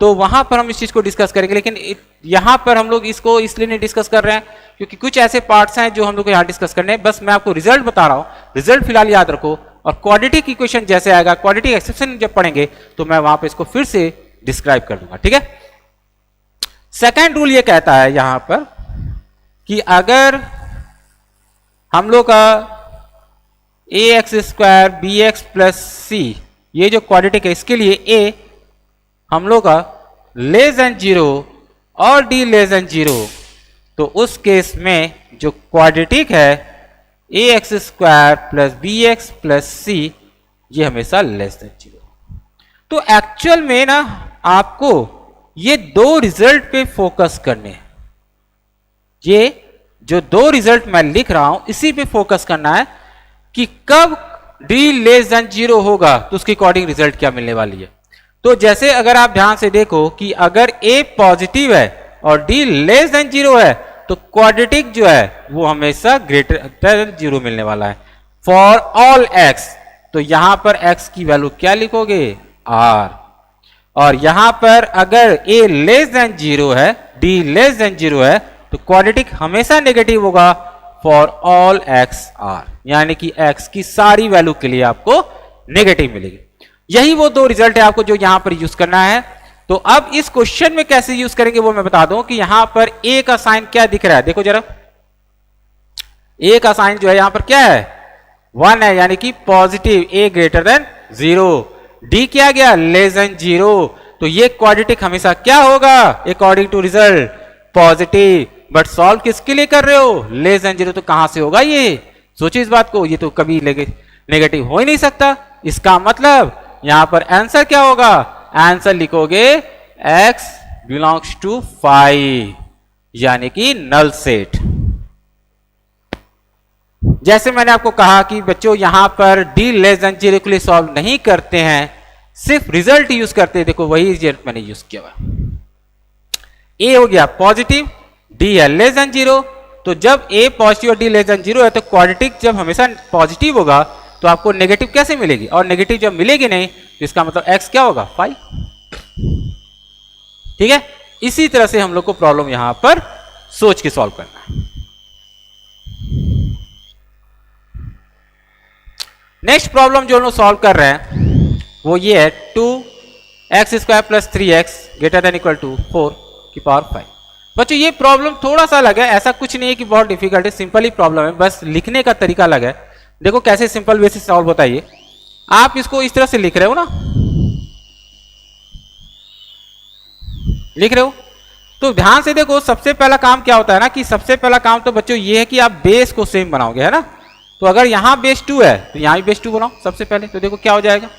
Speaker 1: तो वहां पर हम इस चीज को डिस्कस करेंगे, लेकिन यहां पर हम लोग इसको इसलिए नहीं डिस्कस कर रहे हैं क्योंकि कुछ ऐसे पार्ट्स हैं जो हम लोग को यहां डिस्कस करने हैं। बस मैं आपको रिजल्ट बता रहा हूं, रिजल्ट फिलहाल याद रखो, और क्वाड्रेटिक इक्वेशन जैसे आएगा, क्वाड्रेटिक एक्सप्रेशन जब पढ़ेंगे तो मैं वहां पे इसको फिर से डिस्क्राइब कर दूंगा, ठीक है। सेकेंड रूल ये कहता है यहां पर कि अगर हम लोग का ax square bx plus c, ये जो क्वाड्रेटिक है, इसके लिए a हम लोग का लेस देन 0 और d लेस देन 0, तो उस केस में जो क्वाड्रेटिक है ax square plus bx plus c, ये हमेशा लेस देन 0। तो एक्चुअल में ना आपको ये दो रिजल्ट पे फोकस करने हैं, ये जो दो रिजल्ट मैं लिख रहा हूं इसी पे फोकस करना है कि कब d लेस देन 0 होगा तो उसके अकॉर्डिंग रिजल्ट क्या मिलने वाली है। तो जैसे अगर आप ध्यान से देखो कि अगर a पॉजिटिव है और d लेस देन 0 है तो क्वाड्रेटिक जो है वो हमेशा ग्रेटर देन 0 मिलने वाला है फॉर ऑल x। तो यहां पर x की वैल्यू क्या लिखोगे, r, और यहां पर अगर a लेस देन 0 है, d लेस देन 0 है, तो क्वाड्रेटिक हमेशा नेगेटिव होगा फॉर ऑल एक्स आर, यानी कि एक्स की सारी वैल्यू के लिए आपको नेगेटिव मिलेगी। यही वो दो रिजल्ट है आपको जो यहां पर यूज करना है। तो अब इस क्वेश्चन में कैसे यूज करेंगे वो मैं बता दूं कि यहां पर ए का साइन क्या दिख रहा है, देखो जरा, ए का साइन जो है यहां पर क्या है, 1 है, यानी कि पॉजिटिव, ए ग्रेटर देन 0, डी क्या गया, लेस देन 0। तो ये क्वाड्रेटिक हमेशा क्या होगा according to result, positive. But solve किसके लिए कर रहे हो, लेस देन 0, तो कहां से होगा ये, सोचिए इस बात को, ये तो कभी नेगेटिव हो ही नहीं सकता। इसका मतलब यहां पर आंसर क्या होगा, आंसर लिखोगे x बिलोंग्स टू 5, यानी कि नल सेट। जैसे मैंने आपको कहा कि बच्चों यहां पर d लेस देन 0 के लिए सॉल्व नहीं करते हैं, सिर्फ रिजल्ट यूज करते हैं। देखो वही रिजल्ट मैंने यूज किया हुआ, a हो गया पॉजिटिव, d है लेस देन 0। तो जब a पॉजिटिव और d लेस देन 0 है तो क्वाड्रेटिक जब हमेशा पॉजिटिव होगा तो आपको नेगेटिव कैसे मिलेगी, और नेगेटिव जब मिलेगी नहीं तो इसका मतलब x क्या होगा, 5। ठीक है, इसी तरह से हम लोग को प्रॉब्लम यहां पर सोच के सॉल्व करना है। नेक्स्ट प्रॉब्लम जो हम लोग सॉल्व कर रहे हैं वो ये है 2x² + 3x greater than equal to 4 की पावर 5। बच्चों ये प्रॉब्लम थोड़ा सा अलग है, ऐसा कुछ नहीं है कि बहुत डिफिकल्ट है, सिंपल ही प्रॉब्लम है, बस लिखने का तरीका अलग है। देखो कैसे सिंपल वे से सॉल्व होता है ये, आप इसको इस तरह से लिख रहे हो ना, लिख रहे हो तो ध्यान से देखो, सबसे पहला काम क्या होता है ना, कि सबसे पहला काम तो बच्चों ये है कि आप बेस को सेम बनाओगे, है ना। तो अगर यहां बेस 2 है तो यहां भी बेस 2 बनाओ सबसे पहले, तो देखो क्या हो जाएगा,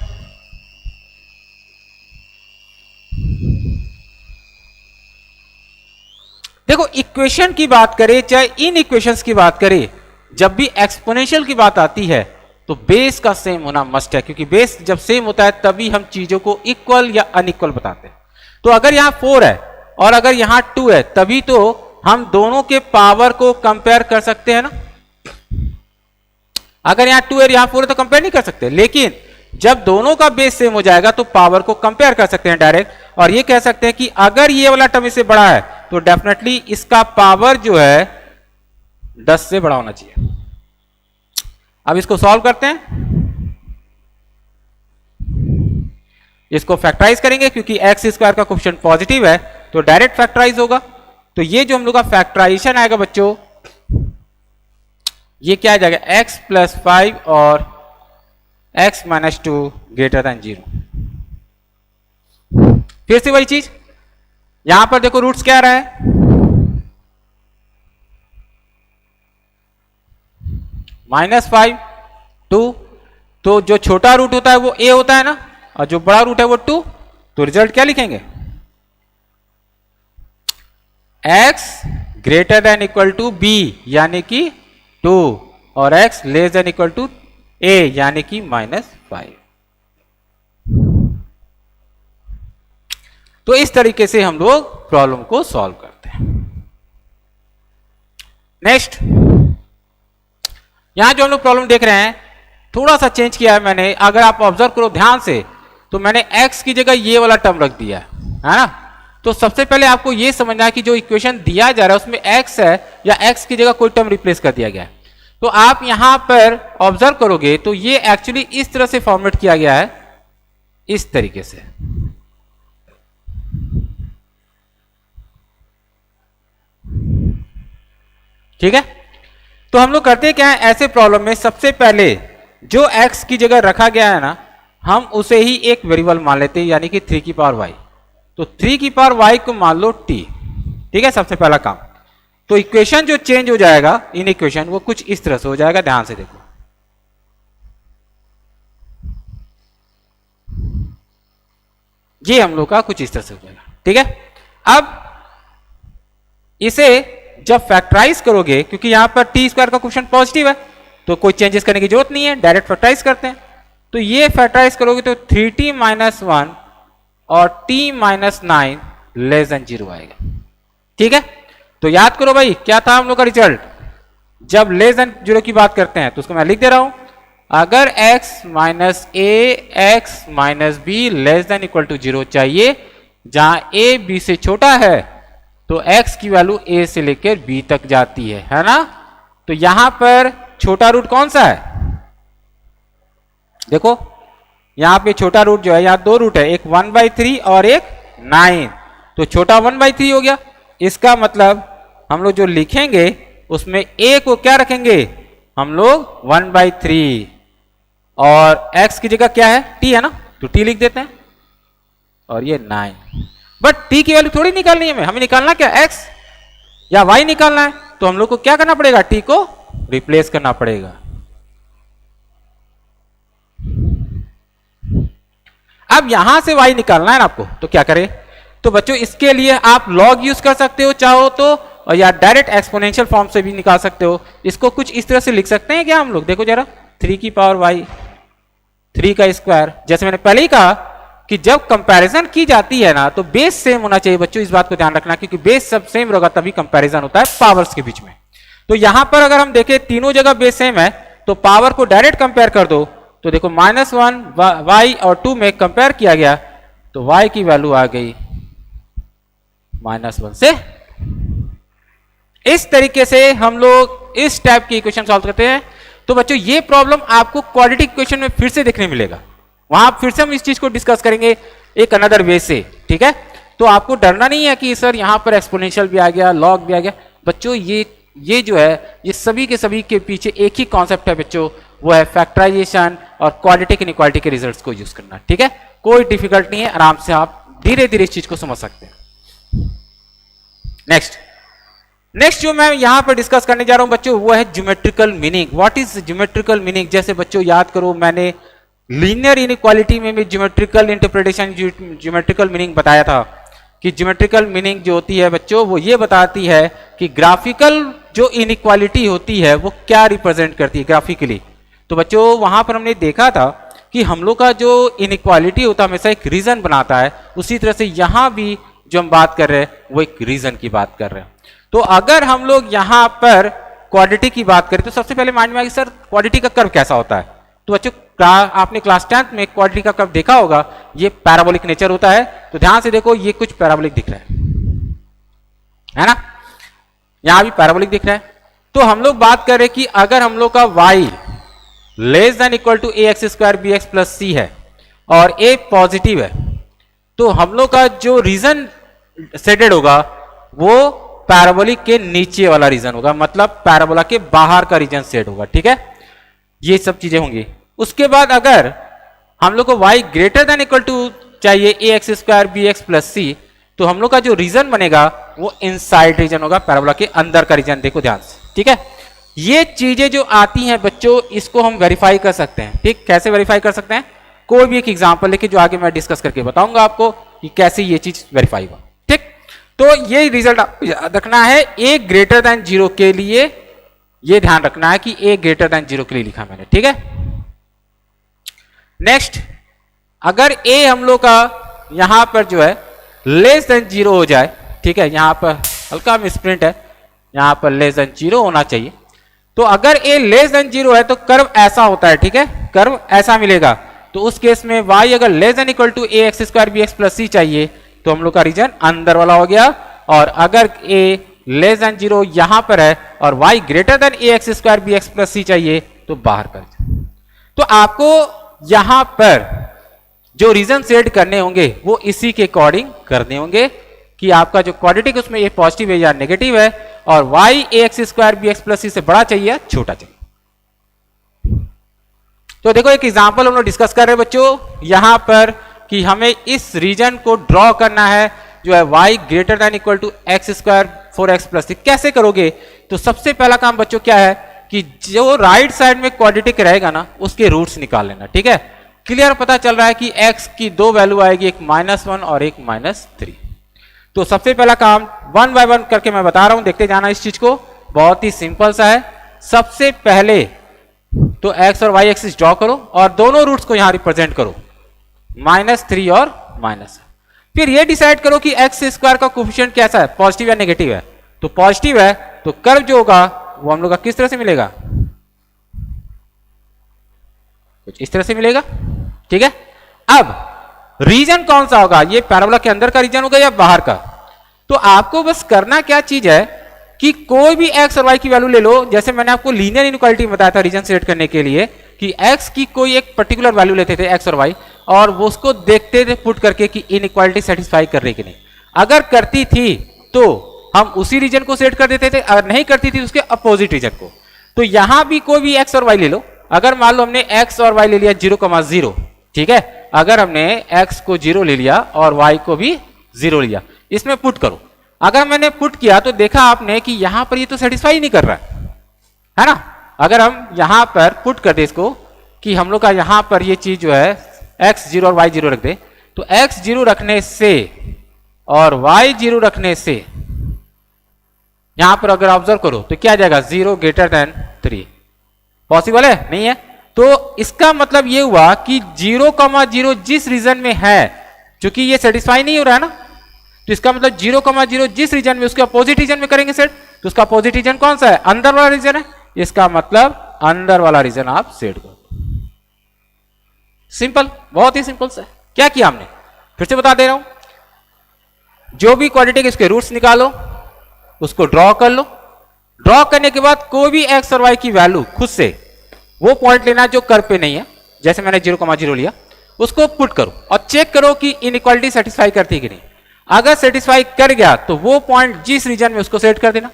Speaker 1: देखो इक्वेशन की बात करें चाहे इन इक्वेशंस की बात करें, जब भी एक्सपोनेंशियल की बात आती है तो बेस का सेम होना मस्ट है, क्योंकि बेस जब सेम होता है तभी हम चीजों को इक्वल या अनइक्वल बताते हैं। तो अगर यहां 4 है और अगर यहां 2 है तभी तो हम दोनों के पावर को कंपेयर कर सकते हैं ना। अगर यहां 2 है यहां 4 है तो कंपेयर नहीं कर सकते, लेकिन जब दोनों का बेस सेम हो जाएगा तो पावर को कंपेयर कर सकते हैं डायरेक्ट, और ये कह सकते हैं कि अगर ये वाला टर्म इससे बड़ा है तो डेफिनेटली इसका पावर जो है 10 से बड़ा होना चाहिए। अब इसको सॉल्व करते हैं, इसको फैक्टराइज करेंगे, क्योंकि x² का कोएफिशिएंट पॉजिटिव है तो डायरेक्ट फैक्टराइज होगा। तो ये जो हम लोग का फैक्टराइजेशन आएगा बच्चों, ये क्या आ जाएगा, x + 5 और x - 2 ग्रेटर देन 0। फिर से वही चीज, यहां पर देखो रूट्स क्या आ रहा है, -5 2, तो जो छोटा रूट होता है वो a होता है ना, और जो बड़ा रूट है वो 2, तो रिजल्ट क्या लिखेंगे, x greater than equal to b यानी कि 2 और x less than equal to a यानी कि -5। तो इस तरीके से हम लोग प्रॉब्लम को सॉल्व करते हैं। नेक्स्ट, यहां जो हम लोग प्रॉब्लम देख रहे हैं थोड़ा सा चेंज किया है मैंने, अगर आप ऑब्जर्व करो ध्यान से तो मैंने x की जगह ये वाला टर्म रख दिया है ना। तो सबसे पहले आपको ये समझना है कि जो इक्वेशन दिया जा रहा है उसमें x है या x की जगह कोई टर्म रिप्लेस कर दिया गया है। तो आप यहां पर ऑब्जर्व करोगे तो ये एक्चुअली इस तरह से फॉर्मेट किया गया है, इस तरीके से। ठीक है, तो हम लोग करते क्या है, ऐसे प्रॉब्लम में सबसे पहले जो x की जगह रखा गया है ना, हम उसे ही एक वेरिएबल मान लेते हैं, यानी कि 3 की पावर y। तो 3 की पावर y को मान लो t। ठीक है, सबसे पहला काम। तो इक्वेशन जो चेंज हो जाएगा इन इक्वेशन, वो कुछ इस तरह से हो जाएगा, ध्यान से देखो। ये हम लोग का कुछ इस तरह से हो जाएगा। ठीक है, अब इसे जब फैक्टराइज करोगे, क्योंकि यहां पर t² का कोएफिशिएंट पॉजिटिव है तो कोई चेंजेस करने की जरूरत नहीं है, डायरेक्ट फैक्टराइज करते हैं। तो ये फैक्टराइज करोगे तो 3t - 1 और t - 9 लेस देन 0 आएगा। ठीक है, तो याद करो भाई क्या था हम लोग का रिजल्ट, जब लेस देन 0 की बात करते हैं तो उसको मैं लिख दे रहा हूं, अगर x - a x - b less than equal to 0 चाहिए, जहां a b से छोटा है तो x की वैल्यू a से लेकर b तक जाती है ना। तो यहां पर छोटा रूट कौन सा है, देखो यहां पे छोटा रूट जो है, यहां दो रूट है, एक 1/3 और एक 9। तो छोटा 1/3 हो गया। इसका मतलब हम लोग जो लिखेंगे उसमें a को क्या रखेंगे हम लोग 1/3 और x की जगह क्या है t है ना, तो t लिख देते हैं और ये 9। बट t की वैल्यू थोड़ी निकालनी है, हमें निकालना क्या x या y निकालना है। तो हम लोग को क्या करना पड़ेगा, t को रिप्लेस करना पड़ेगा। अब यहां से y निकालना है ना आपको, तो क्या करें, तो बच्चों इसके लिए आप log यूज कर सकते हो चाहो तो, और या डायरेक्ट एक्सपोनेंशियल फॉर्म से भी निकाल सकते हो। इसको कुछ इस तरह से लिख सकते हैं क्या हम लोग, देखो जरा 3 की पावर y 3 का स्क्वायर। जैसे मैंने पहले ही कहा कि जब कंपैरिजन की जाती है ना तो बेस सेम होना चाहिए बच्चों, इस बात को ध्यान रखना, क्योंकि बेस सब सेम होगा तभी कंपैरिजन होता है पावर्स के बीच में। तो यहां पर अगर हम देखें तीनों जगह बेस सेम है तो पावर को डायरेक्ट कंपेयर कर दो, तो देखो -1 y और 2 में कंपेयर किया गया तो y की वैल्यू आ गई -1 से। इस तरीके से हम लोग इस टाइप की इक्वेशन सॉल्व करते हैं। तो बच्चों ये प्रॉब्लम आपको क्वाड्रेटिक इक्वेशन में फिर से देखने मिलेगा, वहां फिर से हम इस चीज को डिस्कस करेंगे एक अनदर वे से, ठीक है। तो आपको डरना नहीं है कि सर यहां पर एक्सपोनेंशियल भी आ गया, लॉग भी आ गया। बच्चों ये जो है ये सभी के सभी के पीछे एक ही कॉन्सेप्ट है बच्चों, वो है फैक्टराइजेशन और क्वाड्रेटिक इनइक्वालिटी के रिजल्ट्स को यूज करना, ठीक है। कोई डिफिकल्ट नहीं है, आराम से आप धीरे धीरे इस चीज को समझ सकते हैं। नेक्स्ट जो मैं यहां पर डिस्कस करने जा रहा हूं बच्चों वो है geometrical meaning. What is geometrical meaning. जैसे बच्चों याद करो मैंने लीनियर इनइक्वालिटी में भी ज्योमेट्रिकल इंटरप्रिटेशन ज्योमेट्रिकल मीनिंग बताया था कि ज्योमेट्रिकल मीनिंग जो होती है बच्चों वो ये बताती है कि ग्राफिकल जो इनइक्वालिटी होती है वो क्या रिप्रेजेंट करती है ग्राफिकली। तो बच्चों वहां पर हमने देखा था कि हम लोग का जो इनइक्वालिटी होता है हमेशा एक रीजन बनाता है, उसी तरह से यहां भी जो हम बात कर रहे हैं वो एक रीजन की बात कर रहे हैं। तो अगर हम लोग यहां पर क्वाड्रेटिक की बात करें तो सबसे पहले माइंड में आएगा सर क्वाड्रेटिक का कर्व कैसा होता है। तो बच्चों आपने क्लास 10th में क्वाड्रेटिक का कर्व देखा होगा, ये पैराबोलिक नेचर होता है। तो ध्यान से देखो ये कुछ पैराबोलिक दिख रहा है ना, यहां भी पैराबोलिक दिख रहा है। तो हम लोग बात कर रहे हैं कि अगर हम लोग का y less than equal to ax square bx plus c है और a पॉजिटिव है, तो हम लोग का जो रीजन सेटेड होगा वो पैराबोलिक के नीचे वाला रीजन होगा, मतलब पैराबोला के बाहर का रीजन सेट होगा, ठीक है। ये सब चीजें होंगी। उसके बाद अगर हम लोग को y greater than equal to चाहिए ax square bx plus c, तो हम लोग का जो रीजन बनेगा वो इनसाइड रीजन होगा, पैराबोला के अंदर का रीजन। देखो ध्यान से, ठीक है। ये चीजें जो आती हैं बच्चों इसको हम वेरीफाई कर सकते हैं, ठीक। कैसे वेरीफाई कर सकते हैं, कोई भी एक एग्जांपल लेके जो आगे मैं डिस्कस करके बताऊंगा आपको कि कैसे ये चीज वेरीफाई हुआ, ठीक। तो ये रिजल्ट याद रखना है a ग्रेटर देन 0 के लिए, ये ध्यान रखना है कि a ग्रेटर देन 0 के लिए लिखा मैंने, ठीक है। नेक्स्ट अगर a हम लोग का यहां पर जो है लेस देन 0 हो जाए, ठीक है, यहां पर हल्का मिसप्रिंट है, यहां पर लेस देन 0 होना चाहिए। तो अगर a लेस देन 0 है तो कर्व ऐसा होता है, ठीक है, कर्व ऐसा मिलेगा। तो उस केस में y अगर less than equal to ax square bx plus c चाहिए तो हम लोग का रीजन अंदर वाला हो गया, और अगर a लेस देन 0 यहां पर है और y greater then ax square bx plus c चाहिए तो बाहर कर। तो आपको यहां पर जो रीजन सेट करने होंगे वो इसी के अकॉर्डिंग करने होंगे कि आपका जो क्वाड्रेटिक उसमें ये पॉजिटिव है या नेगेटिव है, और y ax square bx plus c से बड़ा चाहिए या छोटा चाहिए। तो देखो एक एग्जांपल हम लोग डिस्कस कर रहे हैं बच्चों यहां पर कि हमें इस रीजन को ड्रॉ करना है जो है y greater than equal to x square 4x plus c। कैसे करोगे, तो सबसे पहला काम बच्चों क्या है कि जो राइट साइड में क्वाड्रेटिक रहेगा ना उसके रूट्स निकाल लेना, ठीक है। क्लियर पता चल रहा है कि x की दो वैल्यू आएगी, एक -1 और एक -3। तो सबसे पहला काम 1 बाय 1 करके मैं बता रहा हूं, देखते जाना इस चीज को, बहुत ही सिंपल सा है। सबसे पहले तो x और y एक्सिस ड्रॉ करो और दोनों रूट्स को यहां रिप्रेजेंट करो, -3 और -1। फिर ये डिसाइड करो कि एक्स स्क्वायर का कोफिशिएंट कैसा है, पॉजिटिव या नेगेटिव है। तो पॉजिटिव है तो कर्व जो होगा वो हम लोग का किस तरह से मिलेगा, कुछ इस तरह से मिलेगा, ठीक है। अब रीजन कौन सा होगा, ये पैराबोला के अंदर का रीजन होगा या बाहर का। तो आपको बस करना क्या चीज है कि कोई भी एक्स और वाई की वैल्यू ले लो, जैसे मैंने आपको लीनियर इनइक्वालिटी बताया था रीजन सेट करने के लिए कि एक्स की कोई एक पर्टिकुलर वैल्यू लेते थे एक्स और वाई, और वो उसको देखते थे पुट करके कि इनइक्वालिटी सेटिस्फाई कर रही कि नहीं। अगर करती थी तो हम उसी रीजन को सेट कर देते थे, अगर नहीं करती थी उसके अपोजिट रीजन को। तो यहां भी कोई भी एक्स और वाई ले लो, अगर मान लो हमने एक्स और वाई ले लिया 0,0, ठीक है, अगर हमने एक्स को 0 ले लिया और वाई को भी 0 लिया, इसमें पुट करो। अगर मैंने पुट किया तो देखा आपने कि यहां पर ये तो सेटिस्फाई नहीं कर रहा है ना। अगर हम यहां पर पुट कर दे इसको कि हम लोग का यहां पर ये चीज जो है x0 और y0 रख दे, तो x0 रखने से और y0 रखने से यहां पर अगर ऑब्जर्व करो तो क्या आ जाएगा 0 > 3। पॉसिबल है? नहीं है। तो इसका मतलब ये हुआ कि 0,0 जिस रीजन में है, क्योंकि ये सेटिस्फाई नहीं हो रहा है ना, तो इसका मतलब 0,0 जिस रीजन में उसके अपोजिट रीजन में करेंगे सेट, तो उसका अपोजिट रीजन कौन सा है? अंदर वाला रीजन है। इसका मतलब अंदर वाला रीजन आप सेट करो। सिंपल, बहुत ही सिंपल सा। क्या किया हमने, फिर से बता दे रहा हूं। जो भी क्वाड्रेटिक इसके रूट्स निकालो, उसको ड्रॉ कर लो। ड्रॉ करने के बाद कोई भी एक्स और वाई की वैल्यू खुद से वो पॉइंट लेना जो कर्व पे नहीं है, जैसे मैंने 0,0 लिया, उसको पुट करो और चेक करो कि इनइक्वालिटी सेटिस्फाई करती है कि नहीं। अगर सेटिस्फाई कर गया तो वो पॉइंट जिस रीजन में उसको सेट कर देना,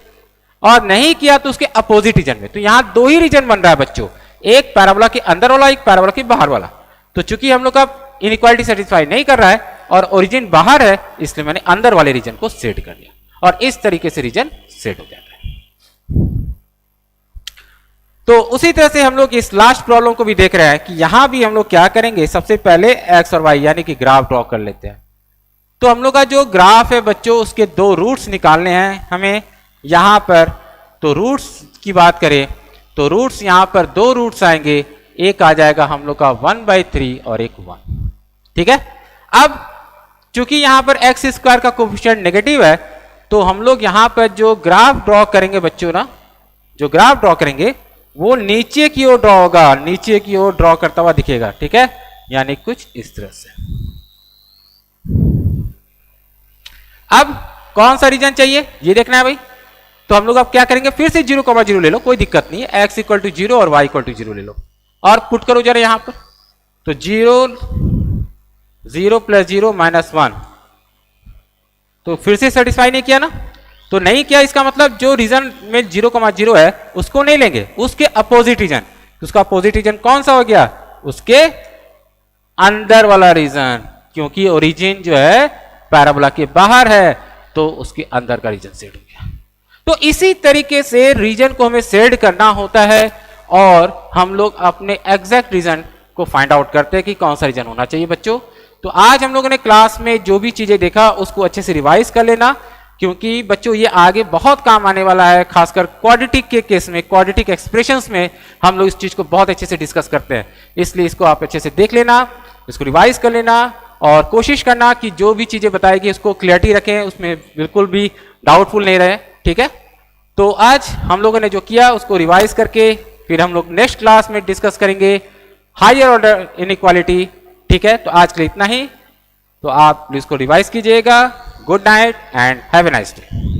Speaker 1: और नहीं किया तो उसके अपोजिट रीजन में। तो यहां दो ही रीजन बन रहा है बच्चों, एक पैराबोला के अंदर वाला, एक पैराबोला के बाहर वाला। तो चूंकि हम लोग का इनइक्वालिटी सेटिस्फाई नहीं कर रहा है और ओरिजिन बाहर है, इसलिए मैंने अंदर वाले रीजन को सेट कर लिया और इस तरीके से रीजन सेट हो जाता है। तो उसी तरह से हम लोग इस लास्ट प्रॉब्लम को भी देख रहे हैं कि यहां भी हम लोग क्या करेंगे, सबसे पहले एक्स और वाई यानी कि ग्राफ ड्रॉ कर लेते हैं। तो हम लोग का जो ग्राफ है बच्चों, उसके दो रूट्स निकालने हैं हमें यहां पर। तो रूट्स की बात करें तो रूट्स यहां पर दो रूट्स आएंगे, एक आ जाएगा हम लोग का 1/3 और एक 1, ठीक है। अब चूंकि यहां पर एक्स स्क्वायर का कोफिशिएंट नेगेटिव है, तो हम लोग यहां पर जो ग्राफ ड्रॉ करेंगे बच्चों ना, जो ग्राफ ड्रॉ करेंगे वो नीचे की ओर ड्रॉ होगा, नीचे की ओर ड्रॉ करता हुआ दिखेगा, ठीक है, यानी कुछ इस तरह से। अब कौन सा रीजन चाहिए ये देखना है भाई। तो हम लोग अब क्या करेंगे, फिर से 0,0 ले लो, कोई दिक्कत नहीं है, x = 0 और y = 0 ले लो और पुट करो जरा यहां पर। तो 0 + 0 - 1, तो फिर से सेटिस्फाई नहीं किया ना, तो नहीं किया, इसका मतलब जो रीजन में 0,0 है उसको नहीं लेंगे, उसके अपोजिट रीजन। उसका अपोजिट रीजन कौन सा हो गया, उसके अंदर वाला रीजन, क्योंकि ओरिजिन जो है पैराबोला के बाहर है तो उसके अंदर का रीजन सेट हो गया। तो इसी तरीके से रीजन को हमें सेट करना होता है और हम लोग अपने एग्जैक्ट रीजन को फाइंड आउट करते हैं कि कौन सा रीजन होना चाहिए बच्चों। तो आज हम लोगों ने क्लास में जो भी चीजें देखा उसको अच्छे से रिवाइज कर लेना, क्योंकि बच्चों ये आगे बहुत काम आने वाला है। खासकर क्वाड्रेटिक के केस में, क्वाड्रेटिक एक्सप्रेशंस में हम लोग इस चीज को बहुत अच्छे से डिस्कस करते हैं, इसलिए इसको आप अच्छे से देख लेना, इसको रिवाइज कर लेना और कोशिश करना कि जो भी चीजें बताएगी उसको क्लियरिटी रखें, उसमें बिल्कुल भी डाउटफुल नहीं रहे, ठीक है। तो आज हम लोगों ने जो किया उसको रिवाइज करके फिर हम लोग नेक्स्ट क्लास में डिस्कस करेंगे हायर ऑर्डर इनइक्वालिटी, ठीक है। तो आज के लिए इतना ही, तो आप इसको रिवाइज कीजिएगा। Good night and have a nice day.